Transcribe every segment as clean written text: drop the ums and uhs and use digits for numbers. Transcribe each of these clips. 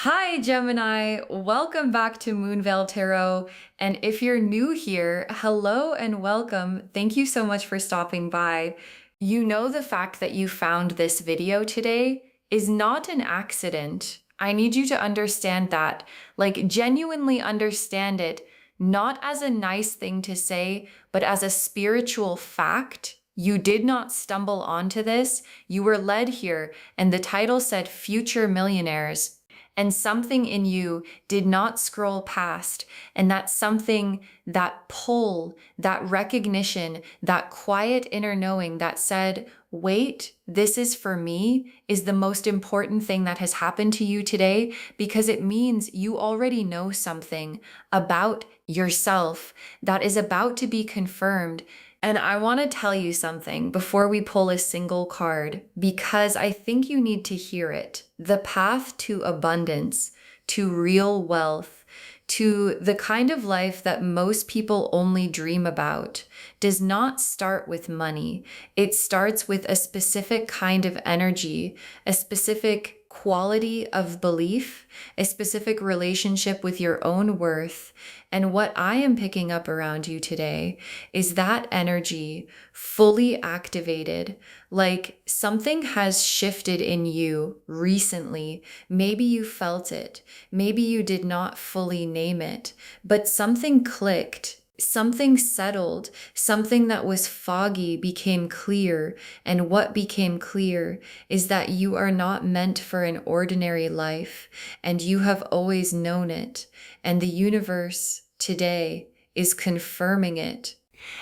Hi, Gemini. Welcome back to Moonveil Tarot. And if you're new here, hello and welcome. Thank you so much for stopping by. You know, the fact that you found this video today is not an accident. I need you to understand that, like genuinely understand it, not as a nice thing to say, but as a spiritual fact. You did not stumble onto this. You were led here, and the title said Future Millionaires. And something in you did not scroll past. And that something, that pull, that recognition, that quiet inner knowing that said, wait, this is for me, is the most important thing that has happened to you today, because it means you already know something about yourself that is about to be confirmed. And I want to tell you something before we pull a single card, because I think you need to hear it. The path to abundance, to real wealth, to the kind of life that most people only dream about, does not start with money. It starts with a specific kind of energy, a specific quality of belief, a specific relationship with your own worth. And what I am picking up around you today is that energy fully activated, like something has shifted in you recently. Maybe you felt it. Maybe you did not fully name it, but something clicked. Something settled, something that was foggy became clear. And what became clear is that you are not meant for an ordinary life, and you have always known it. And the universe today is confirming it.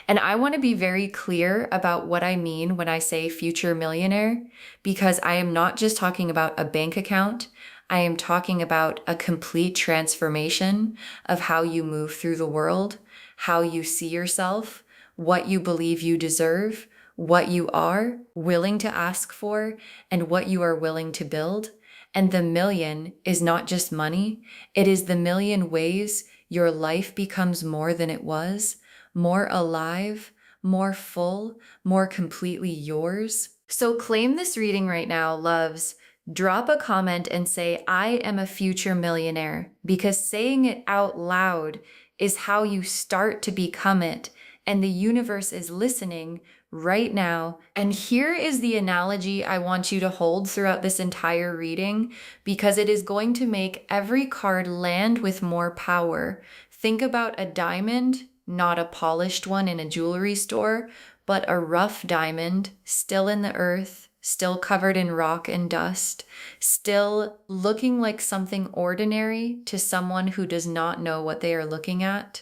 And I want to be very clear about what I mean when I say future millionaire, because I am not just talking about a bank account. I am talking about a complete transformation of how you move through the world, how you see yourself, what you believe you deserve, what you are willing to ask for, and what you are willing to build. And the million is not just money. It is the million ways your life becomes more than it was, more alive, more full, more completely yours. So claim this reading right now, loves. Drop a comment and say, I am a future millionaire, because saying it out loud is how you start to become it. And the universe is listening right now. And here is the analogy I want you to hold throughout this entire reading, because it is going to make every card land with more power. Think about a diamond, not a polished one in a jewelry store, but a rough diamond, still in the earth, still covered in rock and dust, still looking like something ordinary to someone who does not know what they are looking at.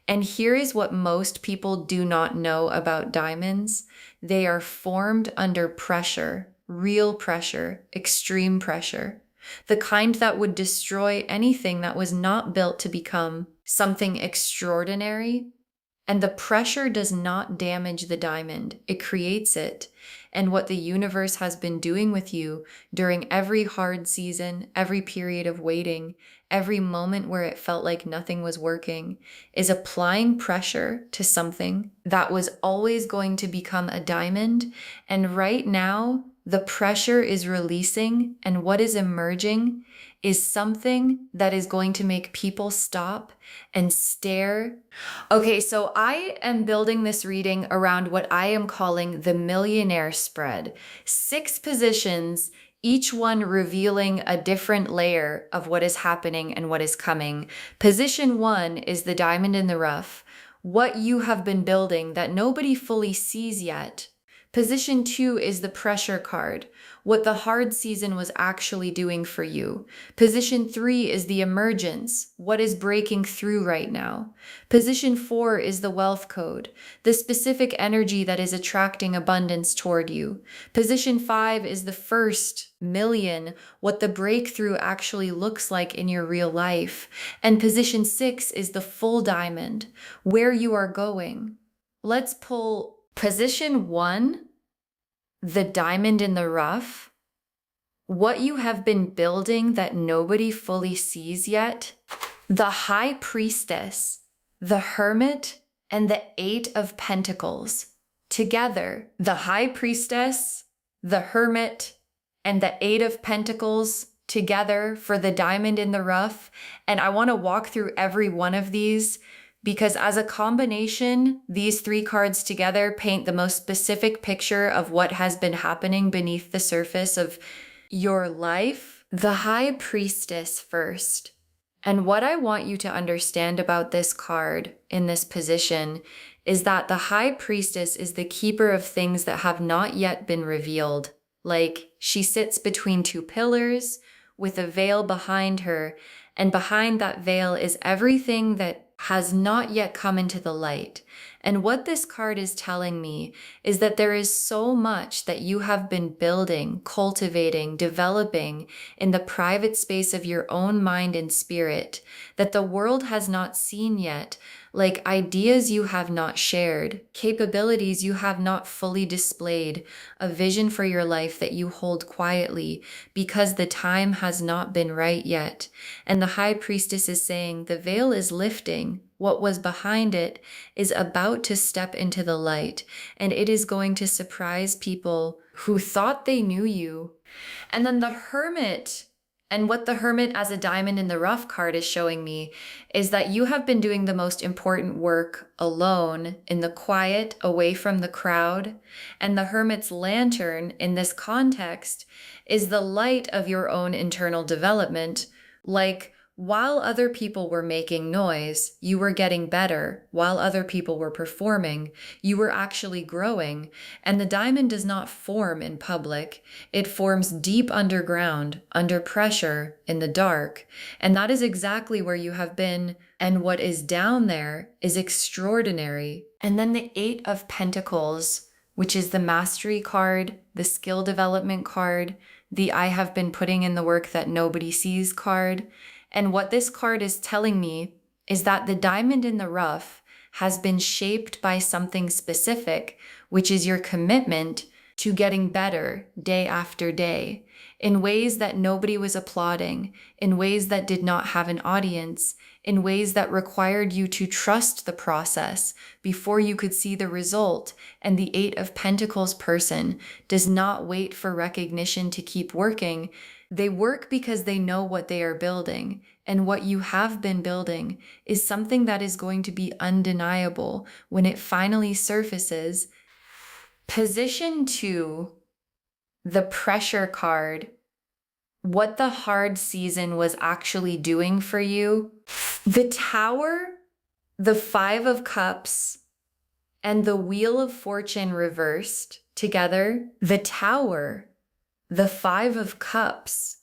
And here is what most people do not know about diamonds. They are formed under pressure, real pressure, extreme pressure, the kind that would destroy anything that was not built to become something extraordinary. And the pressure does not damage the diamond, it creates it. And what the universe has been doing with you during every hard season, every period of waiting, every moment where it felt like nothing was working, is applying pressure to something that was always going to become a diamond. And right now, the pressure is releasing, and what is emerging is something that is going to make people stop and stare. Okay, so I am building this reading around what I am calling the millionaire spread. 6 positions, each one revealing a different layer of what is happening and what is coming. Position 1 is the diamond in the rough, what you have been building that nobody fully sees yet. Position 2 is the pressure card, what the hard season was actually doing for you. Position 3 is the emergence, what is breaking through right now. Position 4 is the wealth code, the specific energy that is attracting abundance toward you. Position 5 is the first million, what the breakthrough actually looks like in your real life. And position 6 is the full diamond, where you are going. Let's pull position 1. The diamond in the rough, what you have been building that nobody fully sees yet. The high priestess, the hermit, and the 8 of pentacles. Together, the high priestess, the hermit, and the 8 of pentacles together for the diamond in the rough. And I want to walk through every one of these because as a combination, these three cards together paint the most specific picture of what has been happening beneath the surface of your life. The High Priestess first. And what I want you to understand about this card in this position is that the High Priestess is the keeper of things that have not yet been revealed. Like she sits between two pillars with a veil behind her, and behind that veil is everything that has not yet come into the light. And what this card is telling me is that there is so much that you have been building, cultivating, developing in the private space of your own mind and spirit that the world has not seen yet, like ideas you have not shared, capabilities you have not fully displayed, a vision for your life that you hold quietly because the time has not been right yet. And the High Priestess is saying the veil is lifting. What was behind it is about to step into the light, and it is going to surprise people who thought they knew you. And then the Hermit, and what the Hermit as a diamond in the rough card is showing me is that you have been doing the most important work alone, in the quiet, away from the crowd. And the Hermit's lantern in this context is the light of your own internal development. Like, while other people were making noise, you were getting better. While other people were performing, you were actually growing. And the diamond does not form in public. It forms deep underground, under pressure, in the dark. And that is exactly where you have been. And what is down there is extraordinary. And then the Eight of Pentacles, which is the mastery card, the skill development card, the I have been putting in the work that nobody sees card. And what this card is telling me is that the diamond in the rough has been shaped by something specific, which is your commitment to getting better day after day in ways that nobody was applauding, in ways that did not have an audience, in ways that required you to trust the process before you could see the result. And the Eight of Pentacles person does not wait for recognition to keep working. They work because they know what they are building, and what you have been building is something that is going to be undeniable when it finally surfaces. Position 2, the pressure card, what the hard season was actually doing for you. The Tower, the Five of Cups, and the Wheel of Fortune reversed together. The Tower, the Five of Cups,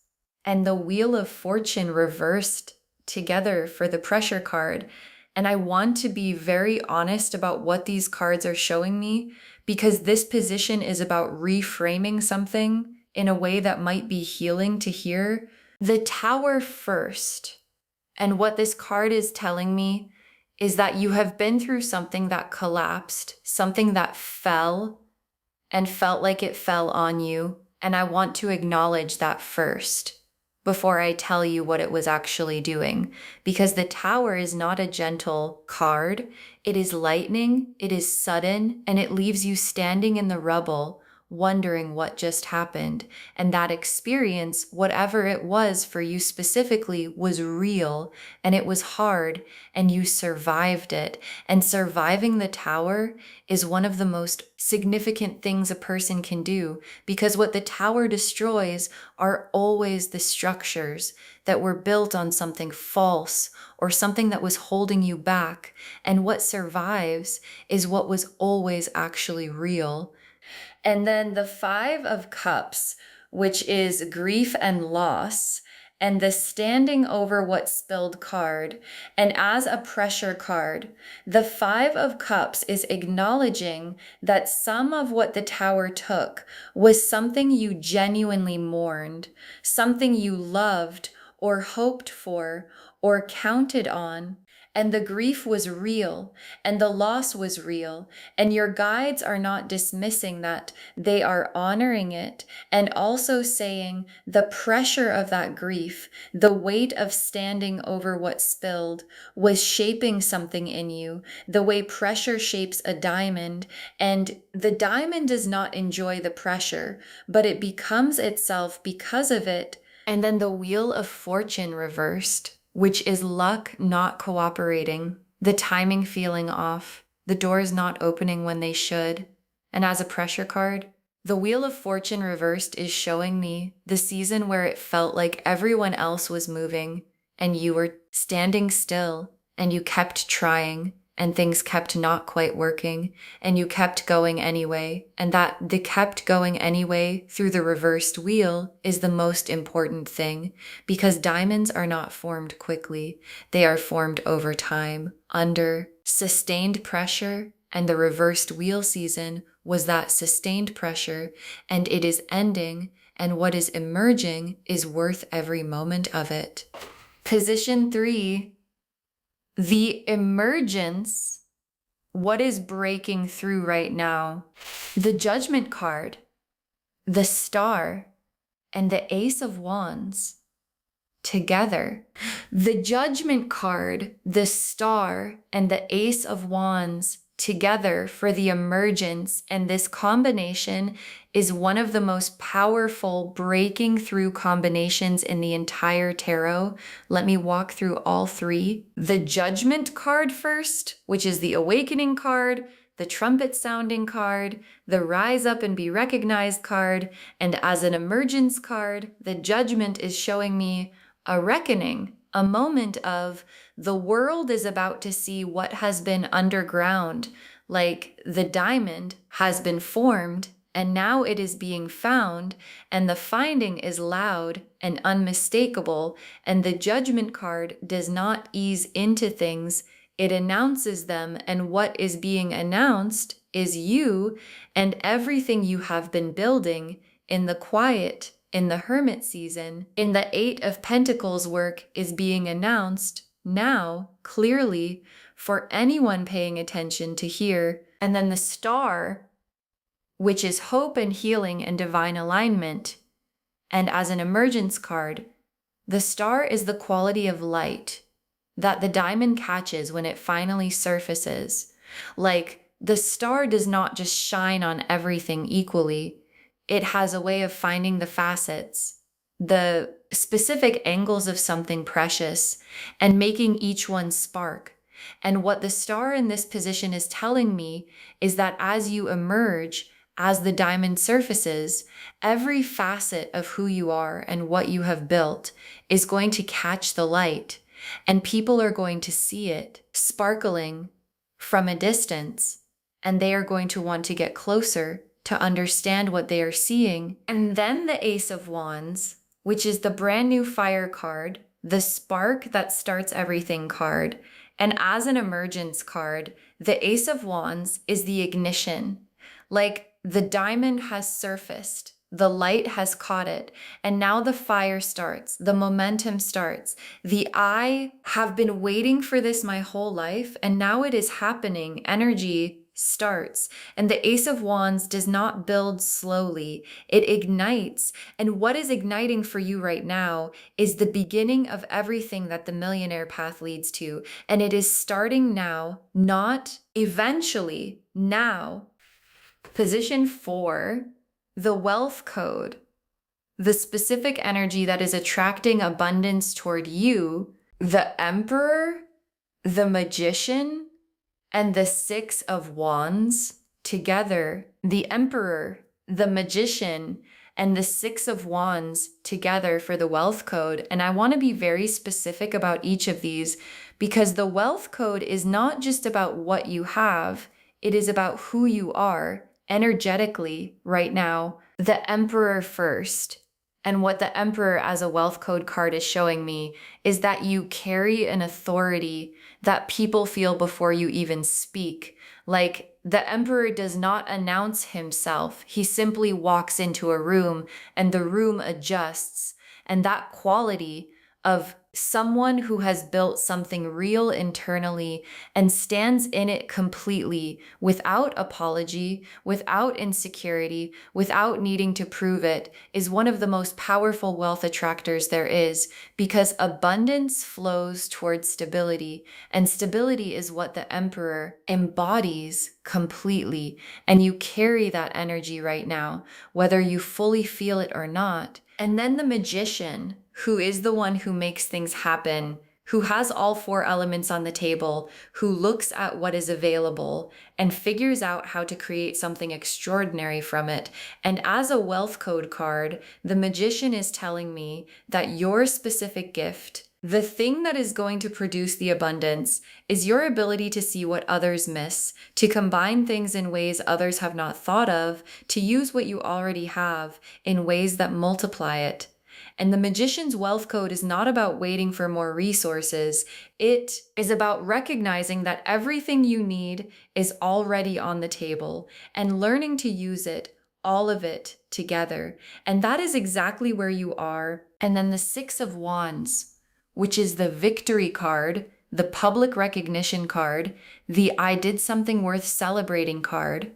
and the Wheel of Fortune reversed together for the pressure card. And I want to be very honest about what these cards are showing me, because this position is about reframing something in a way that might be healing to hear. The Tower first. And what this card is telling me is that you have been through something that collapsed, something that fell and felt like it fell on you. And I want to acknowledge that first before I tell you what it was actually doing. Because the Tower is not a gentle card. It is lightning, it is sudden, and it leaves you standing in the rubble, wondering what just happened. And that experience, whatever it was for you specifically, was real, and it was hard, and you survived it. And surviving the Tower is one of the most significant things a person can do, because what the Tower destroys are always the structures that were built on something false or something that was holding you back. And what survives is what was always actually real. And then the Five of Cups, which is grief and loss, and the standing over what spilled card. And as a pressure card, the Five of Cups is acknowledging that some of what the Tower took was something you genuinely mourned, something you loved or hoped for or counted on. And the grief was real, and the loss was real, and your guides are not dismissing that. They are honoring it, and also saying the pressure of that grief, the weight of standing over what spilled, was shaping something in you, the way pressure shapes a diamond. And the diamond does not enjoy the pressure, but it becomes itself because of it. And then the Wheel of Fortune reversed, which is luck not cooperating, the timing feeling off, the doors not opening when they should. And as a pressure card, the Wheel of Fortune reversed is showing me the season where it felt like everyone else was moving and you were standing still and you kept trying and things kept not quite working and you kept going anyway. And that the kept going anyway through the reversed wheel is the most important thing, because diamonds are not formed quickly. They are formed over time under sustained pressure, and the reversed wheel season was that sustained pressure, and it is ending, and what is emerging is worth every moment of it. Position 3. The emergence, what is breaking through right now? The Judgment card, the Star, and the Ace of Wands together. The Judgment card, the Star, and the Ace of Wands together for the emergence, and this combination is one of the most powerful breaking through combinations in the entire tarot. Let me walk through all three. The Judgment card first, which is the Awakening card, the Trumpet sounding card, the Rise Up and Be Recognized card, and as an emergence card, the Judgment is showing me a reckoning, a moment of the world is about to see what has been underground, like the diamond has been formed and now it is being found, and the finding is loud and unmistakable, and the Judgment card does not ease into things, it announces them, and what is being announced is you and everything you have been building in the quiet, in the Hermit season. In the Eight of Pentacles work is being announced now clearly for anyone paying attention to hear. And then the Star, which is hope and healing and divine alignment. And as an emergence card, the Star is the quality of light that the diamond catches when it finally surfaces. Like, the Star does not just shine on everything equally. It has a way of finding the facets, the specific angles of something precious, and making each one spark. And what the Star in this position is telling me is that as you emerge, as the diamond surfaces, every facet of who you are and what you have built is going to catch the light, and people are going to see it sparkling from a distance, and they are going to want to get closer to understand what they are seeing. And then the Ace of Wands, which is the brand new fire card, the spark that starts everything card. And as an emergence card, the Ace of Wands is the ignition. Like, the diamond has surfaced, the light has caught it, and now the fire starts, the momentum starts. I have been waiting for this my whole life, and now it is happening. Energy starts, and the Ace of Wands does not build slowly, it ignites. And what is igniting for you right now is the beginning of everything that the millionaire path leads to, and it is starting now, not eventually, now. Position 4, the wealth code, the specific energy that is attracting abundance toward you, the Emperor, the Magician, and the Six of Wands together. The Emperor, the Magician, and the Six of Wands together for the wealth code. And I want to be very specific about each of these, because the wealth code is not just about what you have, it is about who you are energetically right now. The Emperor first. And what the Emperor as a wealth code card is showing me is that you carry an authority that people feel before you even speak. Like, the Emperor does not announce himself. He simply walks into a room and the room adjusts. And that quality of someone who has built something real internally and stands in it completely without apology, without insecurity, without needing to prove it, is one of the most powerful wealth attractors there is, because abundance flows towards stability, and stability is what the Emperor embodies completely. And you carry that energy right now, whether you fully feel it or not. And then the magician, who is the one who makes things happen, who has all four elements on the table, who looks at what is available and figures out how to create something extraordinary from it. And as a wealth code card, the magician is telling me that your specific gift, the thing that is going to produce the abundance, is your ability to see what others miss, to combine things in ways others have not thought of, to use what you already have in ways that multiply it. And the magician's wealth code is not about waiting for more resources. It is about recognizing that everything you need is already on the table and learning to use it, all of it together. And that is exactly where you are. And then the Six of Wands, which is the victory card, the public recognition card, the I did something worth celebrating card.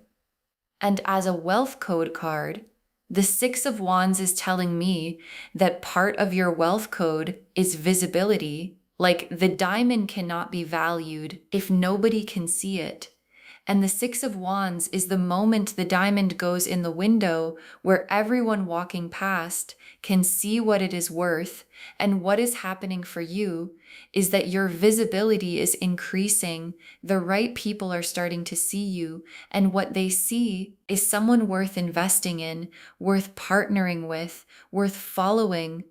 And as a wealth code card, the Six of Wands is telling me that part of your wealth code is visibility. Like the diamond cannot be valued if nobody can see it. And the Six of Wands is the moment the diamond goes in the window where everyone walking past can see what it is worth. And what is happening for you is that your visibility is increasing. The right people are starting to see you. And what they see is someone worth investing in, worth partnering with, worth following.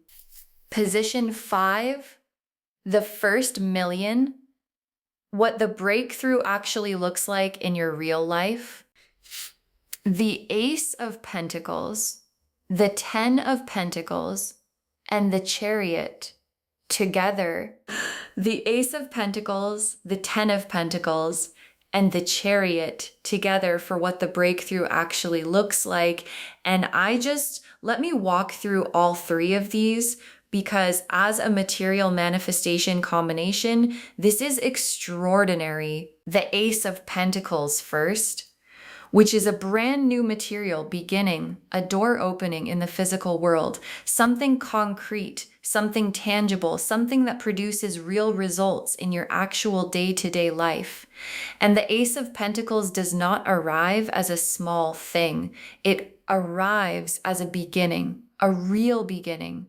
Position 5, the first million. What the breakthrough actually looks like in your real life. The Ace of Pentacles, the Ten of Pentacles, and the Chariot together. The Ace of Pentacles, the Ten of Pentacles, and the Chariot together for what the breakthrough actually looks like. And let me walk through all three of these, because as a material manifestation combination, this is extraordinary. The Ace of Pentacles first, which is a brand new material beginning, a door opening in the physical world, something concrete, something tangible, something that produces real results in your actual day-to-day life. And the Ace of Pentacles does not arrive as a small thing. It arrives as a beginning, a real beginning.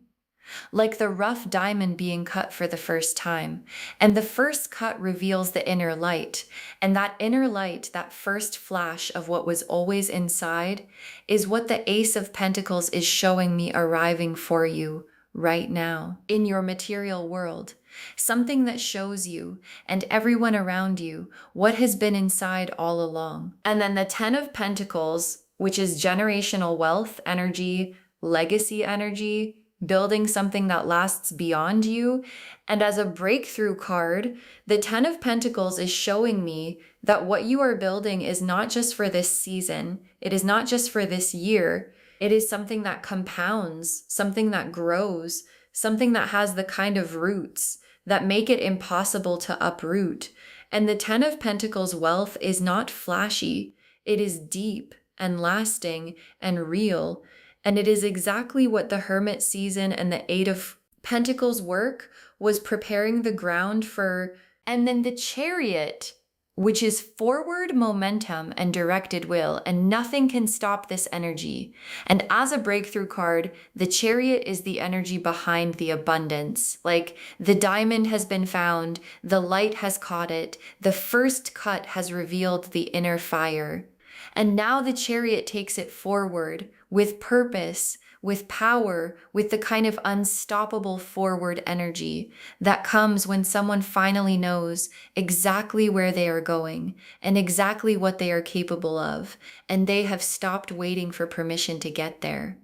Like the rough diamond being cut for the first time. And the first cut reveals the inner light. And that inner light, that first flash of what was always inside, is what the Ace of Pentacles is showing me arriving for you right now in your material world. Something that shows you and everyone around you what has been inside all along. And then the Ten of Pentacles, which is generational wealth energy, legacy energy, building something that lasts beyond you. And as a breakthrough card, the Ten of Pentacles is showing me that what you are building is not just for this season. It is not just for this year. It is something that compounds, something that grows, something that has the kind of roots that make it impossible to uproot. And the Ten of Pentacles wealth is not flashy. It is deep and lasting and real. And it is exactly what the Hermit season and the Eight of Pentacles work was preparing the ground for. And then the Chariot, which is forward momentum and directed will, and nothing can stop this energy. And as a breakthrough card, the Chariot is the energy behind the abundance. Like the diamond has been found, the light has caught it, the first cut has revealed the inner fire. And now the Chariot takes it forward with purpose, with power, with the kind of unstoppable forward energy that comes when someone finally knows exactly where they are going and exactly what they are capable of, and they have stopped waiting for permission to get there.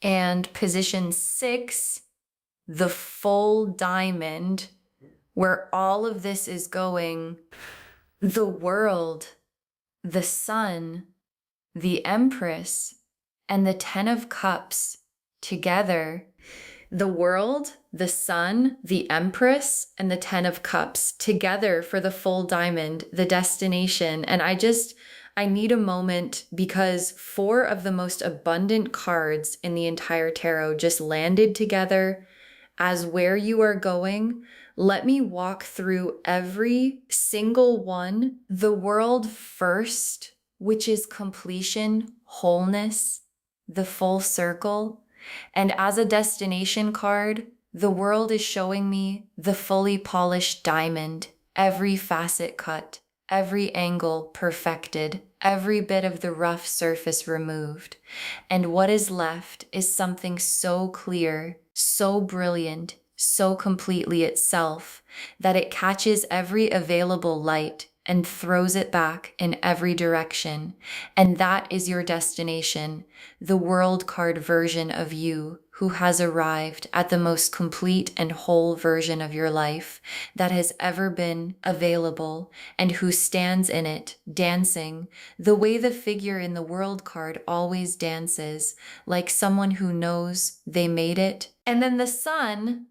And position 6, the full diamond, where all of this is going, the world, the sun, the Empress, and the Ten of Cups together. The world, the sun, the Empress, and the Ten of Cups together for the full diamond, the destination. And I need a moment, because 4 of the most abundant cards in the entire tarot just landed together as where you are going. Let me walk through every single one. The world first, which is completion, wholeness, the full circle. And as a destination card, the world is showing me the fully polished diamond, every facet cut, every angle perfected, every bit of the rough surface removed. And what is left is something so clear, so brilliant, so completely itself, that it catches every available light and throws it back in every direction. And that is your destination, the world card version of you who has arrived at the most complete and whole version of your life that has ever been available, and who stands in it, dancing the way the figure in the world card always dances, like someone who knows they made it. And then the sun,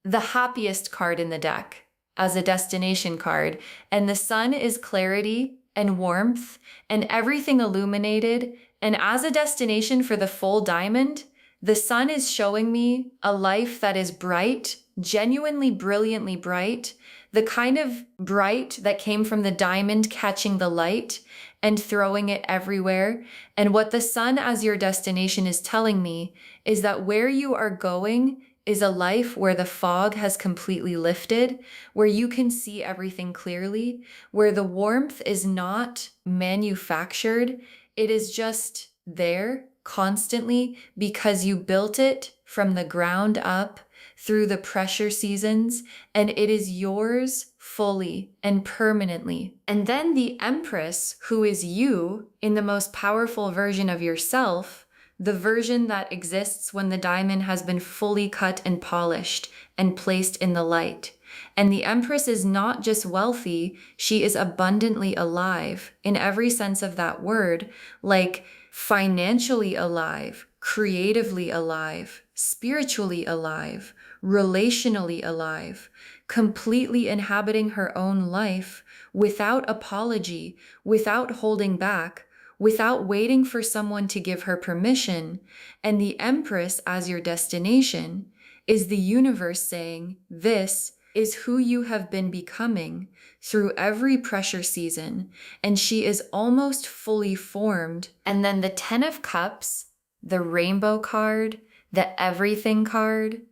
the happiest card in the deck as a destination card. And the sun is clarity and warmth and everything illuminated. And as a destination for the full diamond, the sun is showing me a life that is bright, genuinely brilliantly bright, the kind of bright that came from the diamond catching the light and throwing it everywhere. And what the sun as your destination is telling me is that where you are going is a life where the fog has completely lifted, where you can see everything clearly, where the warmth is not manufactured. It is just there constantly because you built it from the ground up through the pressure seasons, and it is yours fully and permanently. And then the Empress, who is you in the most powerful version of yourself, the version that exists when the diamond has been fully cut and polished and placed in the light. And the Empress is not just wealthy, she is abundantly alive in every sense of that word, like financially alive, creatively alive, spiritually alive, relationally alive, completely inhabiting her own life without apology, without holding back, without waiting for someone to give her permission. And the Empress as your destination is the universe saying, this is who you have been becoming through every pressure season. And she is almost fully formed. And then the 10 of Cups, the rainbow card, the everything card,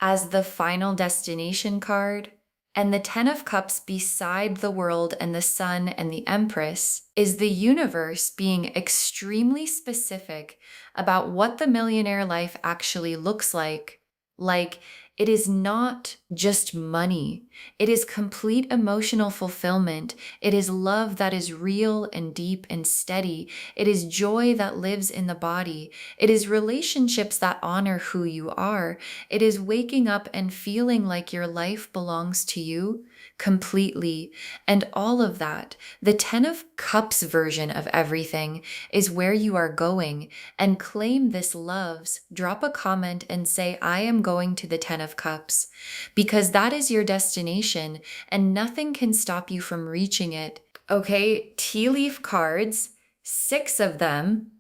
as the final destination card. And the 10 of Cups beside the world and the sun and the Empress is the universe being extremely specific about what the millionaire life actually looks like. Like, it is not just money. It is complete emotional fulfillment. It is love that is real and deep and steady. It is joy that lives in the body. It is relationships that honor who you are. It is waking up and feeling like your life belongs to you completely. And all of that, the 10 of Cups version of everything is where you are going. And claim this loves. Drop a comment and say, I am going to the 10 of Cups, because that is your destination and nothing can stop you from reaching it. Okay, tea leaf cards, 6 of them.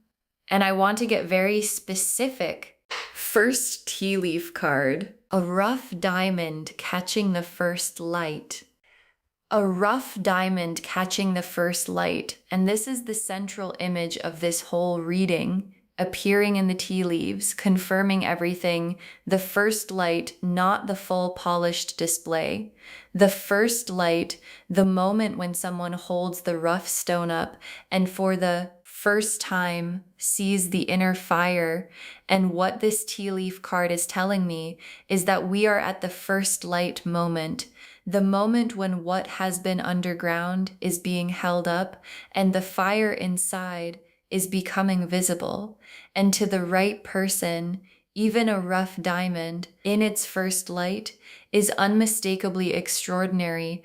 And I want to get very specific. First tea leaf card, a rough diamond catching the first light. A rough diamond catching the first light. And this is the central image of this whole reading, appearing in the tea leaves, confirming everything. The first light, not the full polished display. The first light, the moment when someone holds the rough stone up and for the first time sees the inner fire. And what this tea leaf card is telling me is that we are at the first light moment. The moment when what has been underground is being held up and the fire inside is becoming visible. And to the right person, even a rough diamond in its first light is unmistakably extraordinary.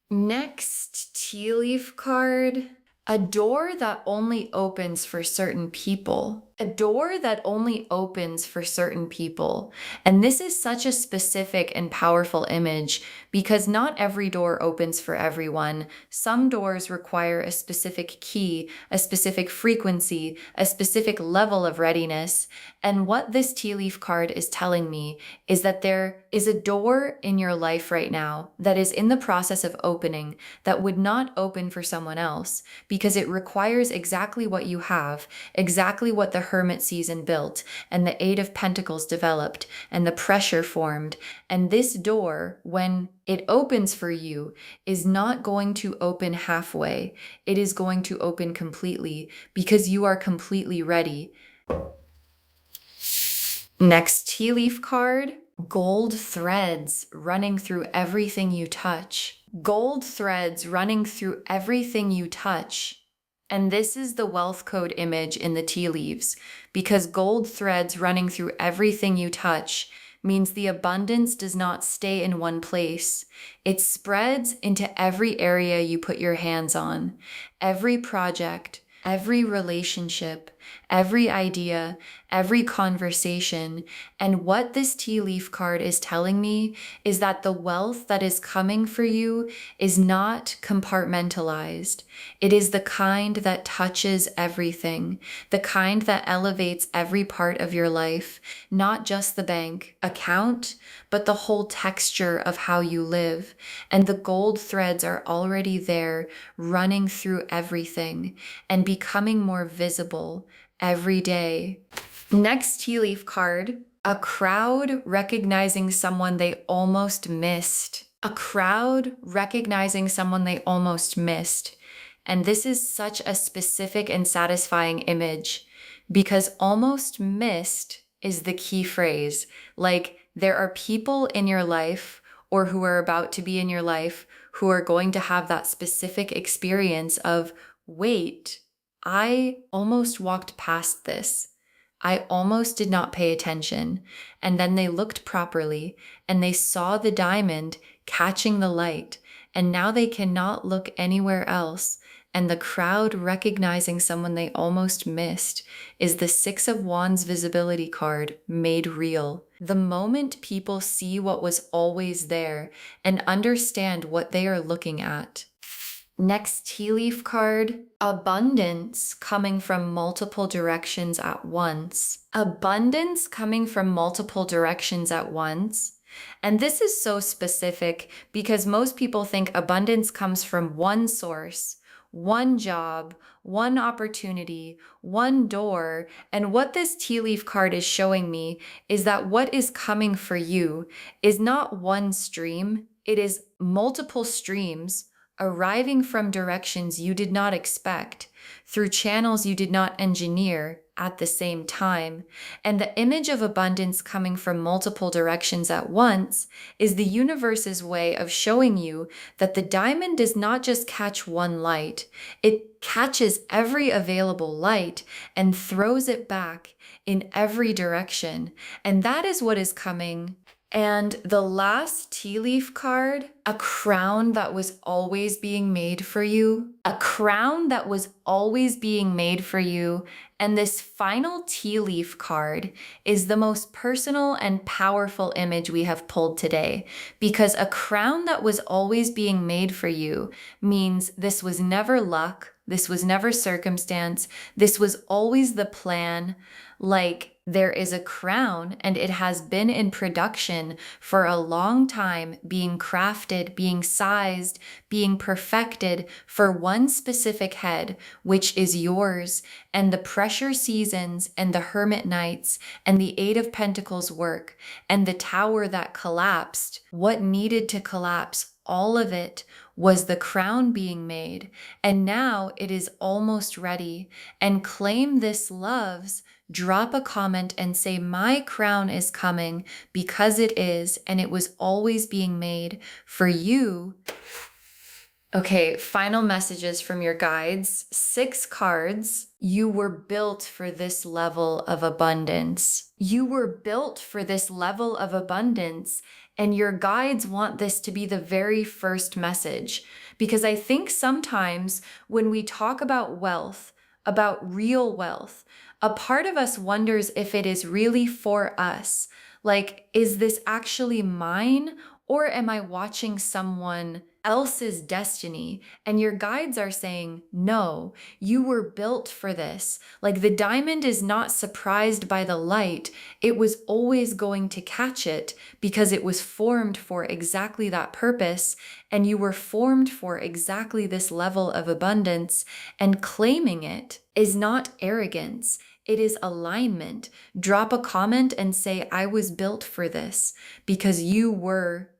Next tea leaf card, a door that only opens for certain people. A door that only opens for certain people. And this is such a specific and powerful image because not every door opens for everyone. Some doors require a specific key, a specific frequency, a specific level of readiness. And what this tea leaf card is telling me is that there is a door in your life right now that is in the process of opening that would not open for someone else because it requires exactly what you have, exactly what the Hermit season built, and the Eight of Pentacles developed, and the pressure formed. And this door, when it opens for you, is not going to open halfway. It is going to open completely because you are completely ready. Next tea leaf card, gold threads running through everything you touch. Gold threads running through everything you touch. And this is the wealth code image in the tea leaves, because gold threads running through everything you touch means the abundance does not stay in one place. It spreads into every area you put your hands on, every project, every relationship, every idea, every conversation. And what this tea leaf card is telling me is that the wealth that is coming for you is not compartmentalized. It is the kind that touches everything, the kind that elevates every part of your life, not just the bank account, but the whole texture of how you live. And the gold threads are already there, running through everything and becoming more visible every day. Next tea leaf card, a crowd recognizing someone they almost missed. A crowd recognizing someone they almost missed. And this is such a specific and satisfying image because almost missed is the key phrase. Like, there are people in your life or who are about to be in your life who are going to have that specific experience of, wait, I almost walked past this. I almost did not pay attention. And then they looked properly and they saw the diamond catching the light. And now they cannot look anywhere else. And the crowd recognizing someone they almost missed is the Six of Wands visibility card made real. The moment people see what was always there and understand what they are looking at. Next tea leaf card, abundance coming from multiple directions at once. Abundance coming from multiple directions at once. And this is so specific because most people think abundance comes from one source, one job, one opportunity, one door. And what this tea leaf card is showing me is that what is coming for you is not one stream, it is multiple streams arriving from directions you did not expect, through channels you did not engineer at the same time. And the image of abundance coming from multiple directions at once is the universe's way of showing you that the diamond does not just catch one light, it catches every available light and throws it back in every direction. And that is what is coming. And the last tea leaf card, a crown that was always being made for you, a crown that was always being made for you. And this final tea leaf card is the most personal and powerful image we have pulled today, because a crown that was always being made for you means this was never luck, this was never circumstance, this was always the plan. Like, there is a crown and it has been in production for a long time, being crafted, being sized, being perfected for one specific head, which is yours. And the pressure seasons and the hermit nights and the Eight of Pentacles work and the tower that collapsed, what needed to collapse, all of it was the crown being made. And now it is almost ready. And claim this, loves. Drop a comment and say, my crown is coming because it is, and it was always being made for you. Okay, final messages from your guides. 6 cards. You were built for this level of abundance. You were built for this level of abundance. And your guides want this to be the very first message. Because I think sometimes when we talk about wealth, about real wealth, a part of us wonders if it is really for us. Like, is this actually mine? Or am I watching someone else's destiny? And your guides are saying, no, you were built for this. Like, the diamond is not surprised by the light. It was always going to catch it because it was formed for exactly that purpose. And you were formed for exactly this level of abundance. And claiming it is not arrogance. It is alignment. Drop a comment and say, I was built for this because you were.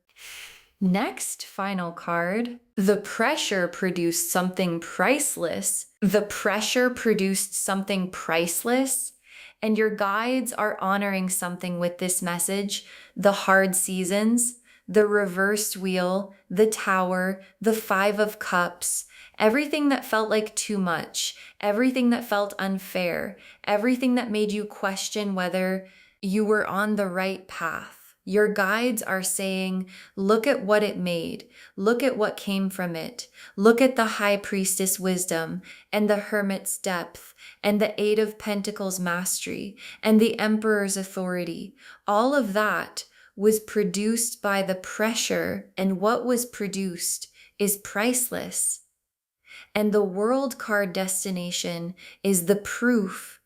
Next, final card. The pressure produced something priceless. The pressure produced something priceless. And your guides are honoring something with this message. The hard seasons, the reversed wheel, the tower, the 5 of Cups, everything that felt like too much, everything that felt unfair, everything that made you question whether you were on the right path. Your guides are saying, look at what it made. Look at what came from it. Look at the High Priestess wisdom and the Hermit's depth and the 8 of Pentacles mastery and the Emperor's authority. All of that was produced by the pressure, and what was produced is priceless. And the World card destination is the proof.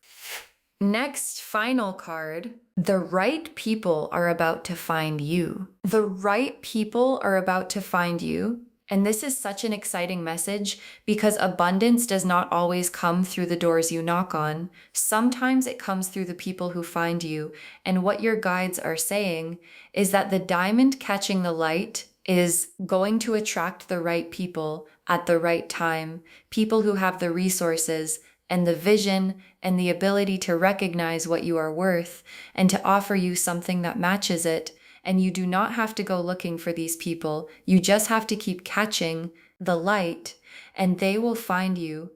Next, final card. The right people are about to find you. The right people are about to find you. And this is such an exciting message because abundance does not always come through the doors you knock on. Sometimes it comes through the people who find you. And what your guides are saying is that the diamond catching the light is going to attract the right people at the right time, people who have the resources and the vision and the ability to recognize what you are worth and to offer you something that matches it. And you do not have to go looking for these people. You just have to keep catching the light and they will find you.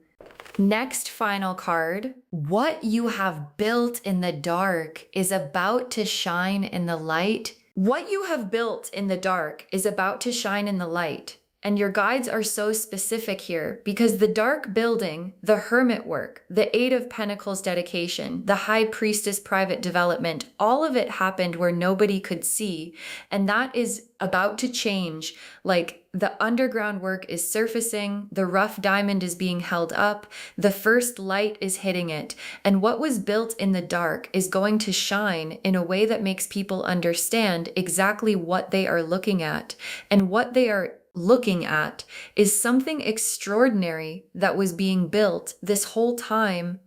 Next, final card. What you have built in the dark is about to shine in the light. What you have built in the dark is about to shine in the light. And your guides are so specific here because the dark building, the hermit work, the 8 of Pentacles dedication, the High Priestess private development, all of it happened where nobody could see. And that is about to change. Like the underground work is surfacing, the rough diamond is being held up, the first light is hitting it. And what was built in the dark is going to shine in a way that makes people understand exactly what they are looking at. And what they are looking at is something extraordinary that was being built this whole time.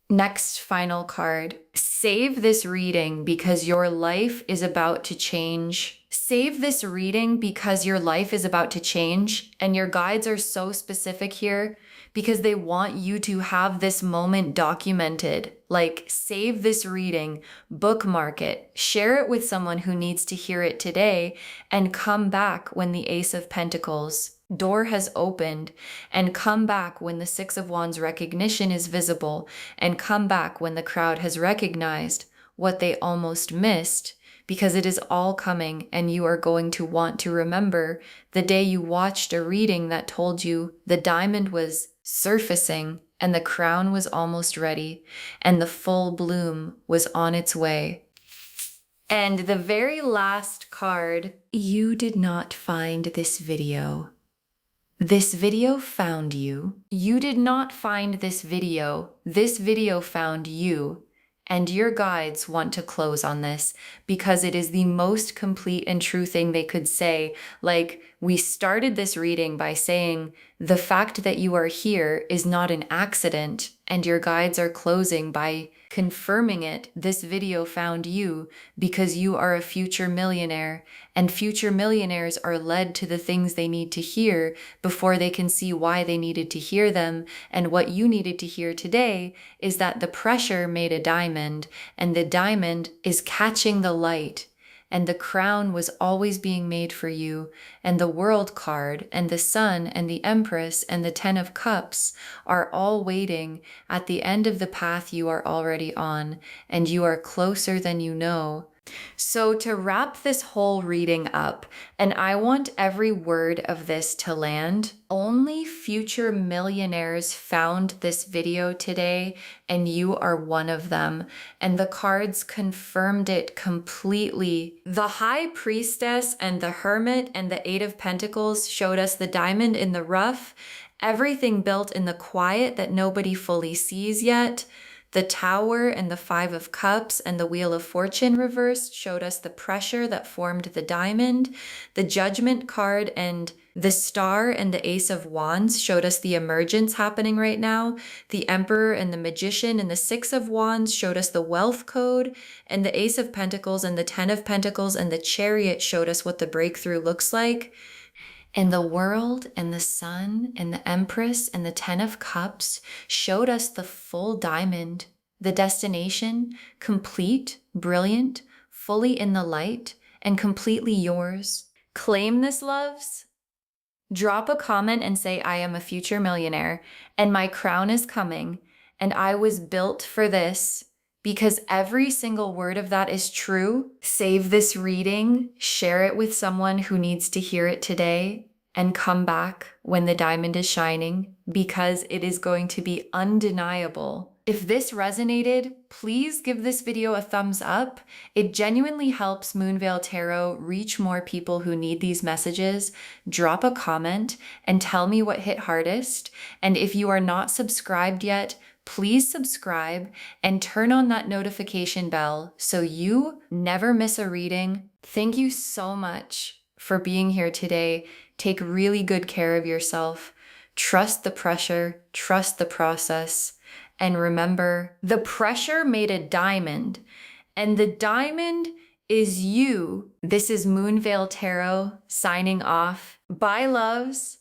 Next, final card. Save this reading because your life is about to change. Save this reading because your life is about to change. And your guides are so specific here because they want you to have this moment documented. Like, save this reading, bookmark it, share it with someone who needs to hear it today, and come back when the Ace of Pentacles door has opened, and come back when the 6 of Wands recognition is visible, and come back when the crowd has recognized what they almost missed, because it is all coming and you are going to want to remember the day you watched a reading that told you the diamond was surfacing and the crown was almost ready and the full bloom was on its way. And the very last card, you did not find this video. This video found you. You did not find this video. This video found you. And your guides want to close on this because it is the most complete and true thing they could say. Like, we started this reading by saying the fact that you are here is not an accident, and your guides are closing by confirming it. This video found you because you are a future millionaire, and future millionaires are led to the things they need to hear before they can see why they needed to hear them. And what you needed to hear today is that the pressure made a diamond, and the diamond is catching the light. And the crown was always being made for you, and the World card, and the Sun, and the Empress, and the 10 of Cups are all waiting at the end of the path you are already on, and you are closer than you know. So to wrap this whole reading up, and I want every word of this to land, only future millionaires found this video today, and you are one of them. And the cards confirmed it completely. The High Priestess and the Hermit and the 8 of Pentacles showed us the diamond in the rough, everything built in the quiet that nobody fully sees yet. The Tower and the Five of Cups and the Wheel of Fortune reversed showed us the pressure that formed the diamond. The Judgment card and the Star and the Ace of Wands showed us the emergence happening right now. The Emperor and the Magician and the Six of Wands showed us the Wealth code. And the Ace of Pentacles and the Ten of Pentacles and the Chariot showed us what the breakthrough looks like. And the World and the Sun and the Empress and the Ten of Cups showed us the full diamond, the destination, complete, brilliant, fully in the light, and completely yours. Claim this, loves. Drop a comment and say, I am a future millionaire, and my crown is coming, and I was built for this. Because every single word of that is true. Save this reading, share it with someone who needs to hear it today, and come back when the diamond is shining, because it is going to be undeniable. If this resonated, please give this video a thumbs up. It genuinely helps Moonveil Tarot reach more people who need these messages. Drop a comment and tell me what hit hardest. And if you are not subscribed yet, please subscribe and turn on that notification bell so you never miss a reading. Thank you so much for being here today. Take really good care of yourself. Trust the pressure, trust the process. And remember, the pressure made a diamond, and the diamond is you. This is Moonveil Tarot signing off. Bye, loves.